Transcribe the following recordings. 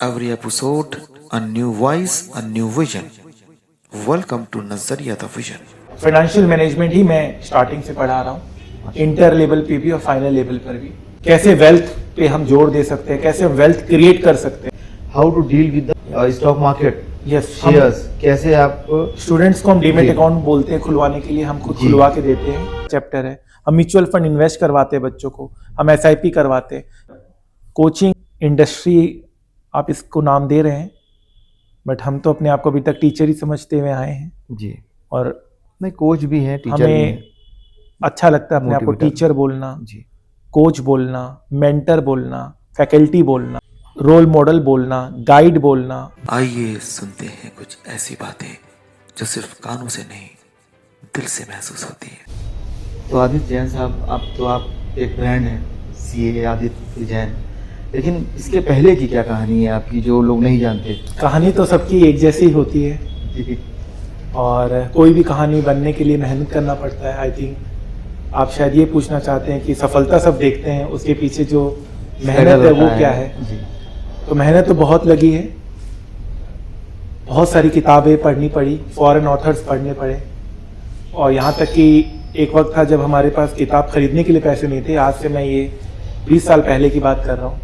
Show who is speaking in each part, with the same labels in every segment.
Speaker 1: Every episode, a new voice, a new vision. Welcome to Nazariya the Vision.
Speaker 2: Financial management ही मैं starting से पढ़ा रहा हूँ, इंटर लेवल पे भी और फाइनल लेवल पर भी। कैसे वेल्थ पे हम जोर दे सकते हैं, कैसे हम वेल्थ क्रिएट कर सकते हैं,
Speaker 3: how to deal with the stock market,
Speaker 2: yes
Speaker 3: shares, कैसे आप
Speaker 2: स्टूडेंट्स को हम डीमेट अकाउंट बोलते हैं खुलवाने के लिए, हम खुद खुलवा के देते हैं। चैप्टर है, हम म्यूचुअल फंड इन्वेस्ट करवाते हैं बच्चों को, हम SIP करवाते हैं। कोचिंग इंडस्ट्री आप इसको नाम दे रहे हैं, बट हम तो अपने आप को अभी तक टीचर ही समझते हुए आए हैं।
Speaker 3: जी,
Speaker 2: और
Speaker 3: नहीं कोच भी हैं, टीचर भी
Speaker 2: हमें
Speaker 3: हैं।
Speaker 2: अच्छा लगता है अपने आप को
Speaker 3: मोटिवेटर।
Speaker 2: टीचर बोलना,
Speaker 3: जी,
Speaker 2: कोच बोलना, मेंटर बोलना, फैकल्टी बोलना, रोल मॉडल बोलना, गाइड बोलना।
Speaker 1: आइए सुनते हैं कुछ ऐसी बातें जो सिर्फ कानों से नहीं, दिल से महसूस होती है।
Speaker 3: तो आदित्य जैन साहब, आप एक ब्रांड हैं, CA आदित्य जैन, लेकिन इसके पहले की क्या कहानी है आपकी जो लोग नहीं जानते?
Speaker 2: कहानी तो सबकी एक जैसी ही होती है,
Speaker 3: जी,
Speaker 2: और कोई भी कहानी बनने के लिए मेहनत करना पड़ता है। आई थिंक आप शायद ये पूछना चाहते हैं कि सफलता सब देखते हैं, उसके पीछे जो मेहनत है वो क्या है।
Speaker 3: जी,
Speaker 2: तो मेहनत तो बहुत लगी है, बहुत सारी किताबें पढ़नी पड़ी, फॉरेन ऑथर्स पढ़ने पड़े, और यहाँ तक कि एक वक्त था जब हमारे पास किताब खरीदने के लिए पैसे नहीं थे। आज से मैं ये 20 साल पहले की बात कर रहा हूँ।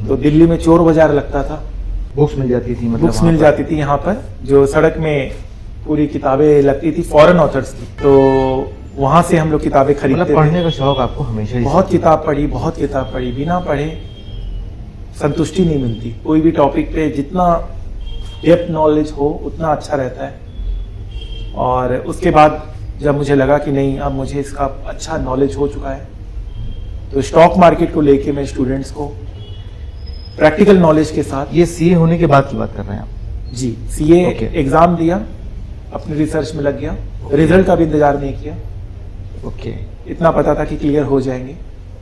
Speaker 2: तो दिल्ली में चोर बाजार लगता था,
Speaker 3: बुक्स मिल जाती थी, मतलब
Speaker 2: बुक्स मिल जाती थी यहाँ पर, जो सड़क में पूरी किताबें लगती थी फॉरेन ऑथर्स की, तो वहाँ से हम लोग किताबें खरीदते
Speaker 3: मतलब पढ़ने का शौक आपको हमेशा ही?
Speaker 2: बहुत किताब पढ़ी, बिना पढ़े संतुष्टि नहीं मिलती। कोई भी टॉपिक पे जितना डेप्थ नॉलेज हो उतना अच्छा रहता है। और उसके बाद जब मुझे लगा कि नहीं, अब मुझे इसका अच्छा नॉलेज हो चुका है, तो स्टॉक मार्केट को लेके मैं स्टूडेंट्स को प्रैक्टिकल नॉलेज के साथ।
Speaker 3: ये CA होने के बाद की बात कर रहे हैं आप?
Speaker 2: जी, CA
Speaker 3: Okay.
Speaker 2: एग्जाम दिया, अपने रिसर्च में लग गया, रिजल्ट का भी इंतजार नहीं किया।
Speaker 3: ओके,
Speaker 2: इतना पता था कि क्लियर हो जाएंगे,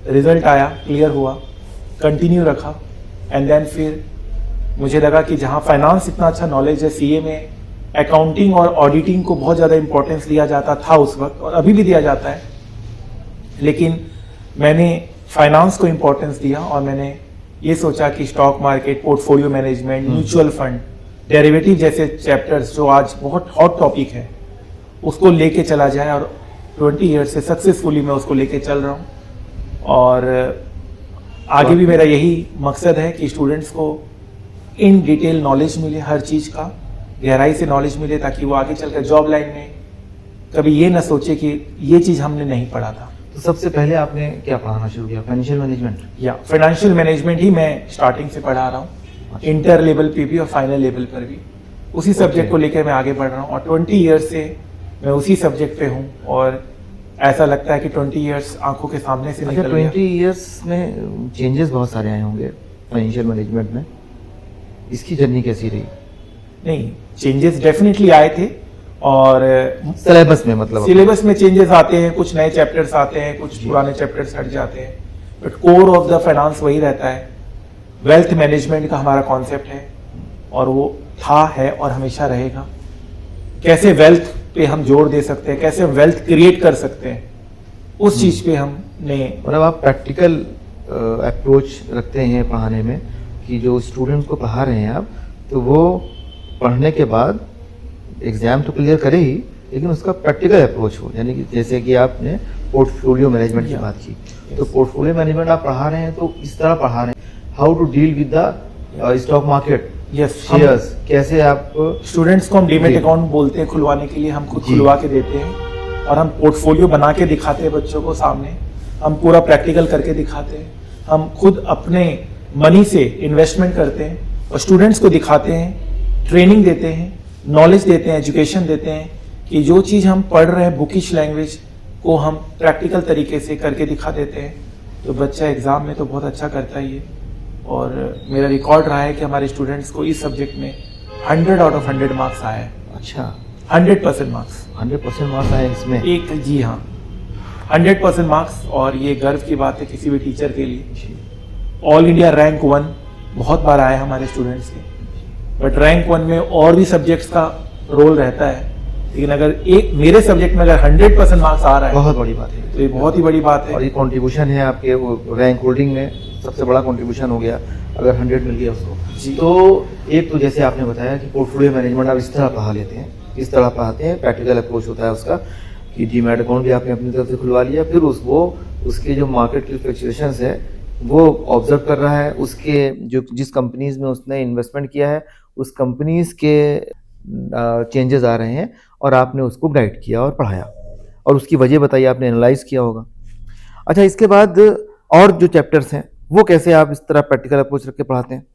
Speaker 2: रिजल्ट आया, क्लियर हुआ, कंटिन्यू रखा, एंड देन फिर मुझे लगा कि जहाँ फाइनेंस इतना अच्छा नॉलेज है, CA में अकाउंटिंग और ऑडिटिंग को बहुत ज़्यादा इंपॉर्टेंस दिया जाता था उस वक्त, और अभी भी दिया जाता है, लेकिन मैंने फाइनेंस को इंपॉर्टेंस दिया और मैंने ये सोचा कि stock market, portfolio management, mutual fund, derivative जैसे चैप्टर्स जो आज बहुत हॉट टॉपिक है, उसको लेके चला जाए। और 20 ईयर्स से सक्सेसफुली मैं उसको लेके चल रहा हूँ, और आगे भी मेरा यही मकसद है कि स्टूडेंट्स को इन डिटेल नॉलेज मिले, हर चीज़ का गहराई से नॉलेज मिले, ताकि वो आगे चलकर जॉब लाइन में कभी ये ना सोचे कि ये चीज़ हमने नहीं पढ़ा था।
Speaker 3: तो सबसे पहले आपने क्या पढ़ाना शुरू किया? Financial management?
Speaker 2: या फाइनेंशियल मैनेजमेंट ही मैं स्टार्टिंग से पढ़ा रहा हूँ, इंटर लेवल पे भी और फाइनल लेवल पर भी। उसी सब्जेक्ट को लेकर मैं आगे बढ़ रहा हूँ, और 20 ईयर्स से मैं उसी सब्जेक्ट पे हूँ, और ऐसा लगता है कि 20 ईयर्स आंखों के सामने से निकल गया।
Speaker 3: 20 ईयर्स में चेंजेस बहुत सारे आए होंगे फाइनेंशियल मैनेजमेंट में, इसकी जर्नी कैसी रही?
Speaker 2: नहीं, चेंजेस डेफिनेटली आए थे, और
Speaker 3: सिलेबस में, मतलब
Speaker 2: सिलेबस में चेंजेस आते हैं, कुछ नए चैप्टर्स आते हैं, कुछ पुराने चैप्टर्स हट जाते हैं, but core of the finance वही रहता है। वेल्थ मैनेजमेंट का हमारा कॉन्सेप्ट है, और वो था, है और हमेशा रहेगा। कैसे वेल्थ पे हम जोर दे सकते हैं, कैसे हम वेल्थ क्रिएट कर सकते हैं, उस चीज पे हमने,
Speaker 3: मतलब आप प्रैक्टिकल अप्रोच रखते हैं पढ़ाने में, कि जो स्टूडेंट को पढ़ा रहे हैं आप, तो वो पढ़ने के बाद एग्जाम तो क्लियर करे ही, लेकिन उसका प्रैक्टिकल अप्रोच हो। यानी कि जैसे कि आपने पोर्टफोलियो मैनेजमेंट की बात की, तो पोर्टफोलियो मैनेजमेंट आप पढ़ा रहे हैं तो इस तरह पढ़ा रहे हैं, how to deal with the stock market,
Speaker 2: yes
Speaker 3: shares, कैसे आप
Speaker 2: स्टूडेंट्स को हम डीमेट
Speaker 3: जी।
Speaker 2: अकाउंट बोलते हैं खुलवाने के लिए, हम खुद
Speaker 3: जी।
Speaker 2: खुलवा के देते हैं, और हम पोर्टफोलियो बना के दिखाते हैं बच्चों को सामने, हम पूरा प्रैक्टिकल करके दिखाते हैं, हम खुद अपने मनी से इन्वेस्टमेंट करते हैं और स्टूडेंट्स को दिखाते हैं, ट्रेनिंग देते हैं, नॉलेज देते हैं, एजुकेशन देते हैं, कि जो चीज़ हम पढ़ रहे हैं बुकिश लैंग्वेज को हम प्रैक्टिकल तरीके से करके दिखा देते हैं। तो बच्चा एग्ज़ाम में तो बहुत अच्छा करता ही है, और मेरा रिकॉर्ड रहा है कि हमारे स्टूडेंट्स को इस सब्जेक्ट में 100 आउट ऑफ 100 मार्क्स आया है।
Speaker 3: अच्छा,
Speaker 2: 100% मार्क्स,
Speaker 3: 100% मार्क्स आए इसमें?
Speaker 2: एक, जी हाँ, 100% मार्क्स, और ये गर्व की बात है किसी भी टीचर के लिए। ऑल इंडिया रैंक 1 बहुत बार आया हमारे स्टूडेंट्स के, बट रैंक 1 में और भी सब्जेक्ट्स का रोल रहता है, लेकिन अगर एक मेरे सब्जेक्ट में अगर 100% मार्क्स आ रहा है,
Speaker 3: बहुत बड़ी बात है,
Speaker 2: तो ये बहुत ही बड़ी बात है।
Speaker 3: और ये कंट्रीब्यूशन है आपके वो रैंक होल्डिंग में सबसे बड़ा कंट्रीब्यूशन हो गया अगर 100 मिल गया उसको। तो एक तो जैसे आपने बताया कि पोर्टफोलियो मैनेजमेंट आप इस तरह पढ़ा लेते हैं, इस तरह पढ़ाते हैं, प्रैक्टिकल अप्रोच होता है उसका कि डीमैट अकाउंट भी आपने अपनी तरफ से खुलवा लिया, फिर उसके जो मार्केट की फ्लक्चुएशंस है वो ऑब्जर्व कर रहा है, उसके जो जिस कंपनीज में उसने इन्वेस्टमेंट किया है उस कंपनीज के चेंजेस आ रहे हैं और आपने उसको गाइड किया और पढ़ाया और उसकी वजह बताई, आपने एनालाइज किया होगा। अच्छा, इसके बाद और जो चैप्टर्स हैं वो कैसे आप इस तरह प्रैक्टिकल अप्रोच रख के पढ़ाते हैं?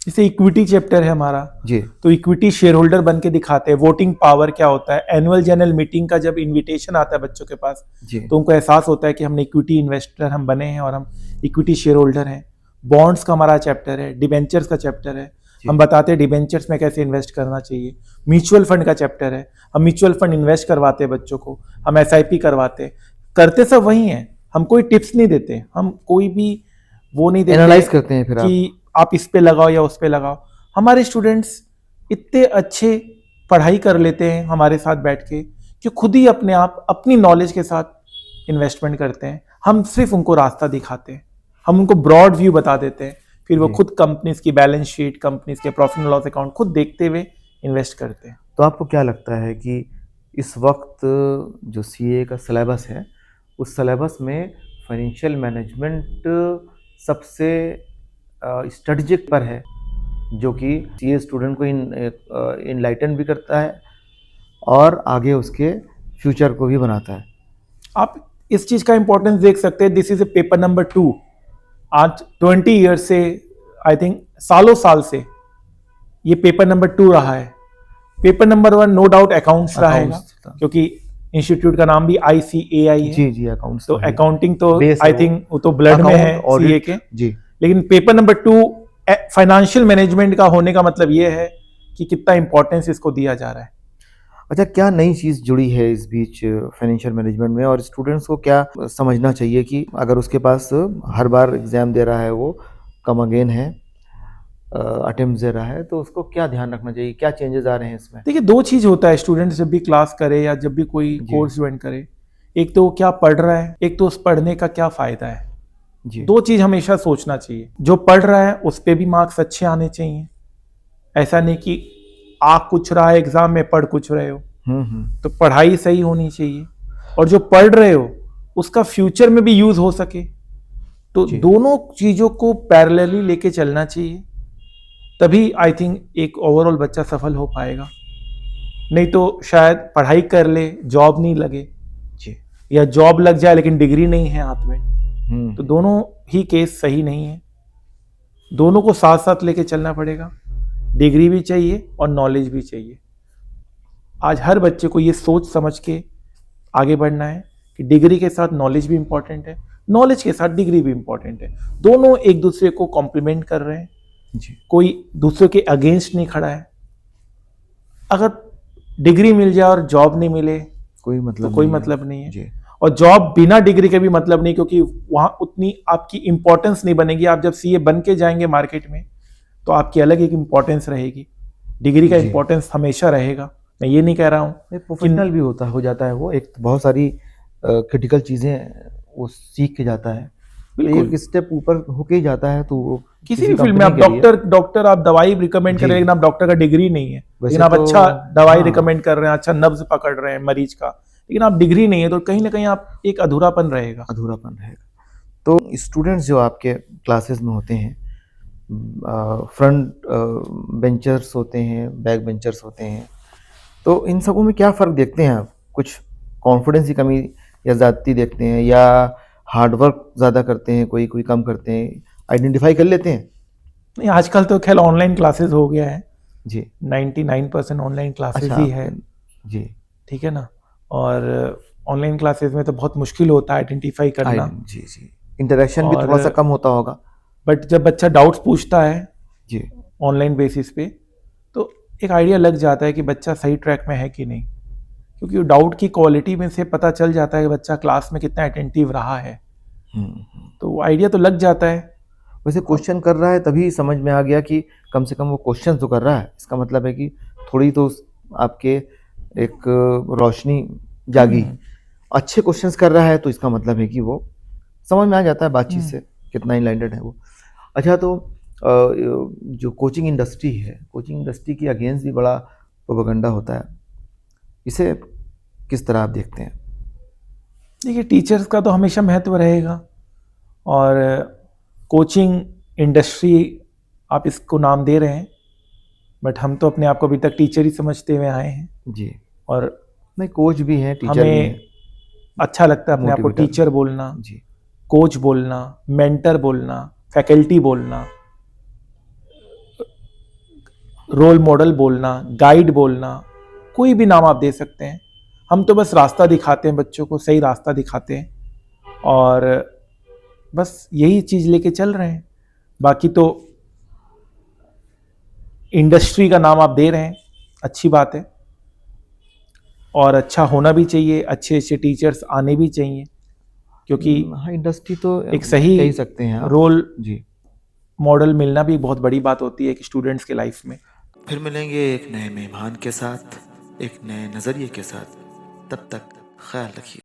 Speaker 2: जैसे इक्विटी चैप्टर है हमारा
Speaker 3: जी,
Speaker 2: तो इक्विटी शेयर होल्डर बन के दिखाते हैं, वोटिंग पावर क्या होता है, एनुअल जनरल मीटिंग का जब इनविटेशन आता है बच्चों के पास
Speaker 3: जी,
Speaker 2: तो उनको एहसास होता है कि हमने इक्विटी इन्वेस्टर हम बने हैं और हम इक्विटी शेयर होल्डर हैं। बॉन्ड्स का हमारा चैप्टर है, डिबेंचर्स का चैप्टर है, हम बताते हैं डिबेंचर्स में कैसे इन्वेस्ट करना चाहिए। म्यूचुअल फंड का चैप्टर है, हम म्यूचुअल फंड इन्वेस्ट करवाते हैं बच्चों को, हम SIP करवाते, करते सब वही हैं, हम कोई टिप्स नहीं देते, हम कोई भी वो नहीं देते
Speaker 3: एनालाइज करते हैं फिर
Speaker 2: कि आप इस पे लगाओ या उस पे लगाओ। हमारे स्टूडेंट्स इतने अच्छे पढ़ाई कर लेते हैं हमारे साथ बैठ के कि खुद ही अपने आप अपनी नॉलेज के साथ इन्वेस्टमेंट करते हैं। हम सिर्फ उनको रास्ता दिखाते हैं, हम उनको ब्रॉड व्यू बता देते हैं, फिर वो खुद कंपनीज की बैलेंस शीट, कंपनीज के प्रॉफिट एंड लॉस अकाउंट खुद देखते हुए इन्वेस्ट करते हैं।
Speaker 3: तो आपको क्या लगता है कि इस वक्त जो CA का सिलेबस है उस सिलेबस में फाइनेंशियल मैनेजमेंट सबसे स्ट्रेटजिक पर है, जो कि CA स्टूडेंट को इनलाइटन भी करता है और आगे उसके फ्यूचर को भी बनाता है?
Speaker 2: आप इस चीज का इंपॉर्टेंस देख सकते हैं, this is a paper number 2। आज 20 ईयर्स से, आई थिंक सालों साल से ये पेपर नंबर 2 रहा है। Paper number 1 no doubt accounts रहेगा, क्योंकि इंस्टीट्यूट का नाम भी ICAI है।
Speaker 3: जी, अकाउंट्स।
Speaker 2: तो अकाउंटिंग तो
Speaker 3: Base
Speaker 2: आई
Speaker 3: है
Speaker 2: थिंक वो तो ब्लड में है CA के।
Speaker 3: जी,
Speaker 2: लेकिन पेपर नंबर 2 फाइनेंशियल मैनेजमेंट का होने का मतलब ये है कि कितना इंपॉर्टेंस इसको दिया जा रहा है।
Speaker 3: अच्छा, क्या नई चीज़ जुड़ी है इस बीच फाइनेंशियल मैनेजमेंट में, और स्टूडेंट्स को क्या समझना चाहिए कि अगर उसके पास हर बार एग्जाम दे रहा है, वो कम अगेन है, अटेम्प्ट दे रहा है, तो उसको क्या ध्यान रखना चाहिए, क्या चेंजेस आ रहे हैं इसमें?
Speaker 2: देखिए, 2 चीज होता है स्टूडेंट जब भी क्लास करे या जब भी कोई कोर्स ज्वाइन करे, एक तो वो क्या पढ़ रहा है, एक तो उस पढ़ने का क्या फायदा है।
Speaker 3: जी,
Speaker 2: 2 चीज हमेशा सोचना चाहिए। जो पढ़ रहा है उस पे भी मार्क्स अच्छे आने चाहिए, ऐसा नहीं कि आ कुछ रहा है एग्जाम में पढ़ कुछ रहे हो। तो पढ़ाई सही होनी चाहिए और जो पढ़ रहे हो उसका फ्यूचर में भी यूज हो सके। तो दोनों चीजों को पैरेलली लेके चलना चाहिए, तभी आई थिंक एक ओवरऑल बच्चा सफल हो पाएगा। नहीं तो शायद पढ़ाई कर ले, जॉब नहीं लगे,
Speaker 3: जी,
Speaker 2: या जॉब लग जाए लेकिन डिग्री नहीं है हाथ में। तो दोनों ही केस सही नहीं है, दोनों को साथ साथ लेके चलना पड़ेगा। डिग्री भी चाहिए और नॉलेज भी चाहिए। आज हर बच्चे को ये सोच समझ के आगे बढ़ना है कि डिग्री के साथ नॉलेज भी इंपॉर्टेंट है, नॉलेज के साथ डिग्री भी इंपॉर्टेंट है। दोनों एक दूसरे को कॉम्प्लीमेंट कर रहे हैं,
Speaker 3: जी,
Speaker 2: कोई दूसरे के अगेंस्ट नहीं खड़ा है। अगर डिग्री मिल जाए और जॉब नहीं मिले
Speaker 3: कोई मतलब
Speaker 2: तो कोई
Speaker 3: नहीं है।
Speaker 2: मतलब नहीं है।
Speaker 3: जी,
Speaker 2: और जॉब बिना डिग्री के भी मतलब नहीं, क्योंकि वहां उतनी आपकी इंपॉर्टेंस नहीं बनेगी। आप जब CA बन के जाएंगे मार्केट में तो आपकी अलग एक इंपॉर्टेंस रहेगी। डिग्री का इंपॉर्टेंस हमेशा रहेगा, मैं ये नहीं कह रहा हूँ।
Speaker 3: प्रोफेशनल भी हो जाता है वो, एक बहुत सारी क्रिटिकल चीज़ें वो सीख के जाता है, एक स्टेप ऊपर होके ही जाता है। तो वो
Speaker 2: किसी भी फील्ड में आप डॉक्टर आप दवाई रिकमेंड कर रहे हैं, लेकिन आप डॉक्टर का डिग्री नहीं है, लेकिन आप अच्छा दवाई रिकमेंड कर रहे हैं, अच्छा नब्ज पकड़ रहे हैं मरीज का, लेकिन आप डिग्री नहीं है, तो कहीं ना कहीं आप एक अधूरापन रहेगा।
Speaker 3: तो स्टूडेंट्स जो आपके क्लासेस में होते हैं, फ्रंट बेंचर्स होते हैं, बैक बेंचर्स होते हैं, तो इन सबों में क्या फ़र्क देखते हैं आप? कुछ कॉन्फिडेंस की कमी या ज़्यादती देखते हैं, या हार्डवर्क ज़्यादा करते हैं, कोई कम करते हैं, आइडेंटिफाई कर लेते हैं?
Speaker 2: नहीं, आजकल तो खैर ऑनलाइन क्लासेस हो गया है
Speaker 3: जी,
Speaker 2: 99% ऑनलाइन क्लासेस ही है।
Speaker 3: जी,
Speaker 2: ठीक है ना। और ऑनलाइन क्लासेस में तो बहुत मुश्किल होता है आइडेंटिफाई करना।
Speaker 3: जी, इंटरेक्शन भी थोड़ा सा कम होता होगा।
Speaker 2: बट जब बच्चा डाउट्स पूछता है
Speaker 3: जी,
Speaker 2: ऑनलाइन बेसिस पे, तो एक आइडिया लग जाता है कि बच्चा सही ट्रैक में है कि नहीं, क्योंकि डाउट की क्वालिटी में से पता चल जाता है कि बच्चा क्लास में कितना अटेंटिव रहा है। तो आइडिया तो लग जाता है।
Speaker 3: वैसे क्वेश्चन कर रहा है तभी समझ में आ गया कि कम से कम वो क्वेश्चन तो कर रहा है, इसका मतलब है कि थोड़ी तो आपके एक रोशनी जागी। अच्छे क्वेश्चंस कर रहा है तो इसका मतलब है कि वो समझ में आ जाता है बातचीत से। कितना इनलाइटेड है वो। अच्छा, तो जो कोचिंग इंडस्ट्री है, कोचिंग इंडस्ट्री के अगेंस्ट भी बड़ा प्रोपेगेंडा होता है, इसे किस तरह आप देखते हैं?
Speaker 2: देखिए, टीचर्स का तो हमेशा महत्व रहेगा, और कोचिंग इंडस्ट्री आप इसको नाम दे रहे हैं, बट हम तो अपने आप को अभी तक टीचर ही समझते हुए आए हैं,
Speaker 3: जी,
Speaker 2: और
Speaker 3: नहीं कोच भी हैं, टीचर भी हैं।
Speaker 2: हमें अच्छा लगता है अपने आप को
Speaker 3: मोटिवेटर।
Speaker 2: टीचर बोलना,
Speaker 3: जी,
Speaker 2: कोच बोलना, मेंटर बोलना, फैकल्टी बोलना, रोल मॉडल बोलना, गाइड बोलना, कोई भी नाम आप दे सकते हैं। हम तो बस रास्ता दिखाते हैं, बच्चों को सही रास्ता दिखाते हैं, और बस यही चीज़ लेके चल रहे हैं। बाकी तो इंडस्ट्री का नाम आप दे रहे हैं, अच्छी बात है, और अच्छा होना भी चाहिए, अच्छे अच्छे टीचर्स आने भी चाहिए, क्योंकि
Speaker 3: हाँ इंडस्ट्री तो
Speaker 2: एक सही
Speaker 3: कह ही सकते हैं आप।
Speaker 2: रोल
Speaker 3: जी,
Speaker 2: मॉडल मिलना भी बहुत बड़ी बात होती है कि स्टूडेंट्स के लाइफ में।
Speaker 1: फिर मिलेंगे एक नए मेहमान के साथ, एक नए नज़रिए के साथ। तब तक ख्याल रखिए।